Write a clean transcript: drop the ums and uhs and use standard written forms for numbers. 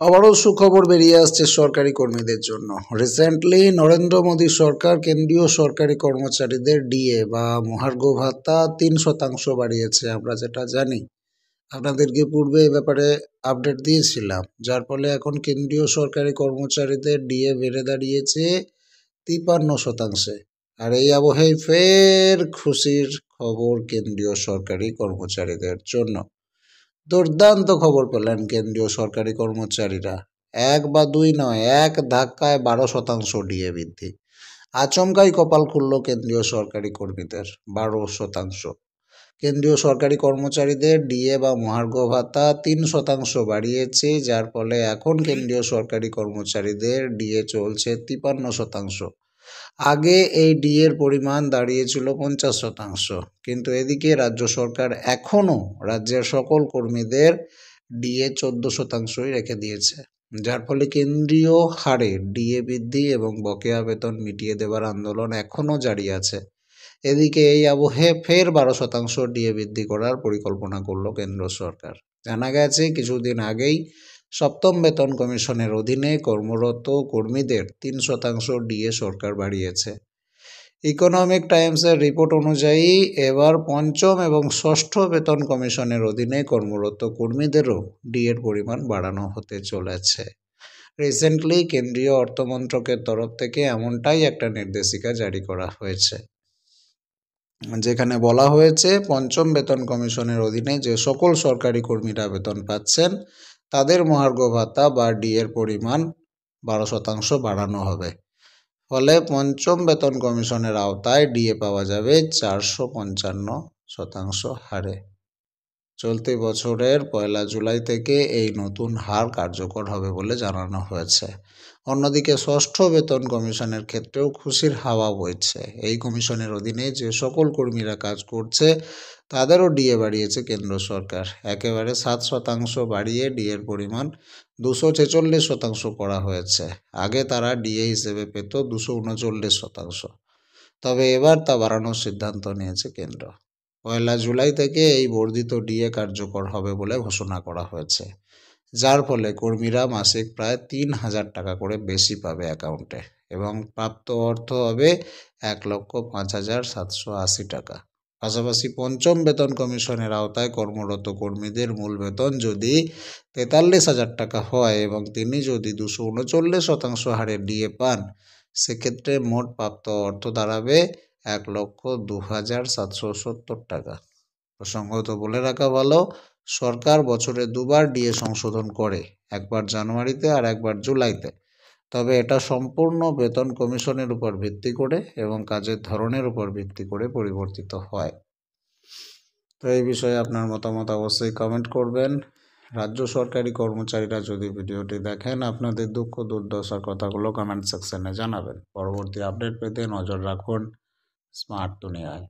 আবারও সুখবর বেরিয়ে আসছে সরকারি কর্মীদের জন্য। রিসেন্টলি নরেন্দ্র মোদী সরকার কেন্দ্রীয় সরকারি কর্মচারীদের ডিএ বা মহার্ঘ ভাতা 3% বাড়িয়েছে। আমরা যেটা জানি, আপনাদেরকে পূর্বে এ ব্যাপারে আপডেট দিয়েছিলাম, যার ফলে এখন কেন্দ্রীয় সরকারি কর্মচারীদের ডিএ বেড়ে দাঁড়িয়েছে 53%। আর এই আবহে ফের খুশির খবর কেন্দ্রীয় সরকারি কর্মচারীদের জন্য। দুর্দান্ত খবর পেলেন কেন্দ্রীয় সরকারি কর্মচারীরা। এক বা দুই নয়, এক ধাক্কায় 12% ডিএ বৃদ্ধি। আচমকাই কপাল খুলল কেন্দ্রীয় সরকারি কর্মীদের। 12%। কেন্দ্রীয় সরকারি কর্মচারীদের ডিএ বা মহার্ঘ ভাতা 3% বাড়িয়েছে, যার ফলে এখন কেন্দ্রীয় সরকারি কর্মচারীদের ডিএ চলছে 53%। আগে এই ডিএর পরিমাণ দাঁড়িয়েছিল 50%, কিন্তু এদিকে রাজ্য সরকার এখনও রাজ্যের সকল কর্মীদের ডিএ 14%ই রেখে দিয়েছে, যার ফলে কেন্দ্রীয় হারে ডিএ বৃদ্ধি এবং বকেয়া বেতন মিটিয়ে দেওয়ার আন্দোলন এখনও জারি আছে। এদিকে এই আবহে ফের 12% ডিএ বৃদ্ধি করার পরিকল্পনা করল কেন্দ্র সরকার। জানা গেছে কিছুদিন আগেই সপ্তম বেতন কমিশনের অধীনে কর্মরত কর্মীদের 3% ডিএ সরকার বাড়িয়েছে। ইকোনমিক টাইমসের রিপোর্ট অনুযায়ী এবার পঞ্চম এবং ষষ্ঠ বেতন কমিশনের অধীনে কর্মরত কর্মীদেরও ডিএর পরিমাণ বাড়ানো হতে চলেছে। রিসেন্টলি কেন্দ্রীয় অর্থমন্ত্রকের তরফ থেকে এমনটাই একটা নির্দেশিকা জারি করা হয়েছে, যেখানে বলা হয়েছে পঞ্চম বেতন কমিশনের অধীনে যে সকল সরকারি কর্মীরা বেতন পাচ্ছেন তাদের মহার্ঘ ভাতা বা ডিএর পরিমাণ 12% বাড়ানো হবে। ফলে পঞ্চম বেতন কমিশনের আওতায় ডিএ পাওয়া যাবে 455% হারে। চলতি বছরের 1 জুলাই থেকে এই নতুন হার কার্যকর হবে বলে জানানো হয়েছে। অন্যদিকে ষষ্ঠ বেতন কমিশনের ক্ষেত্রেও খুশির হাওয়া বইছে। এই কমিশনের অধীনে যে সকল কর্মীরা কাজ করছে তাদেরও ডিএ বাড়িয়েছে কেন্দ্র সরকার। একেবারে 7% বাড়িয়ে ডিএর পরিমাণ 246% করা হয়েছে। আগে তারা ডিএ হিসেবে পেত 239%, তবে এবার তা বাড়ানোর সিদ্ধান্ত নিয়েছে কেন্দ্র। 1 জুলাই থেকে এই বর্ধিত ডিএ কার্যকর হবে বলে ঘোষণা করা হয়েছে, যার ফলে কর্মীরা মাসিক প্রায় 3,000 টাকা করে বেশি পাবে অ্যাকাউন্টে এবং প্রাপ্ত অর্থ হবে 1,05,780 টাকা। পাশাপাশি পঞ্চম বেতন কমিশনের আওতায় কর্মরত কর্মীদের মূল বেতন যদি 43,000 টাকা হয় এবং তিনি যদি 239% হারে ডিএ পান, সেক্ষেত্রে মোট প্রাপ্ত অর্থ দাঁড়াবে 1,02,770 টাকা। প্রসঙ্গত বলে রাখা ভালো, সরকার বছরে দুবার ডিএ সংশোধন করে, একবার জানুয়ারিতে আর একবার জুলাইতে। তবে এটা সম্পূর্ণ বেতন কমিশনের উপর ভিত্তি করে এবং কাজের ধরনের উপর ভিত্তি করে পরিবর্তিত হয়। তো এই বিষয়ে আপনার মতামত অবশ্যই কমেন্ট করবেন। রাজ্য সরকারি কর্মচারীরা যদি ভিডিওটি দেখেন, আপনাদের দুঃখ দুর্দশার কথাগুলো কমেন্ট সেকশনে জানাবেন। পরবর্তী আপডেট পেতে নজর রাখুন স্মার্ট দুনিয়ায়।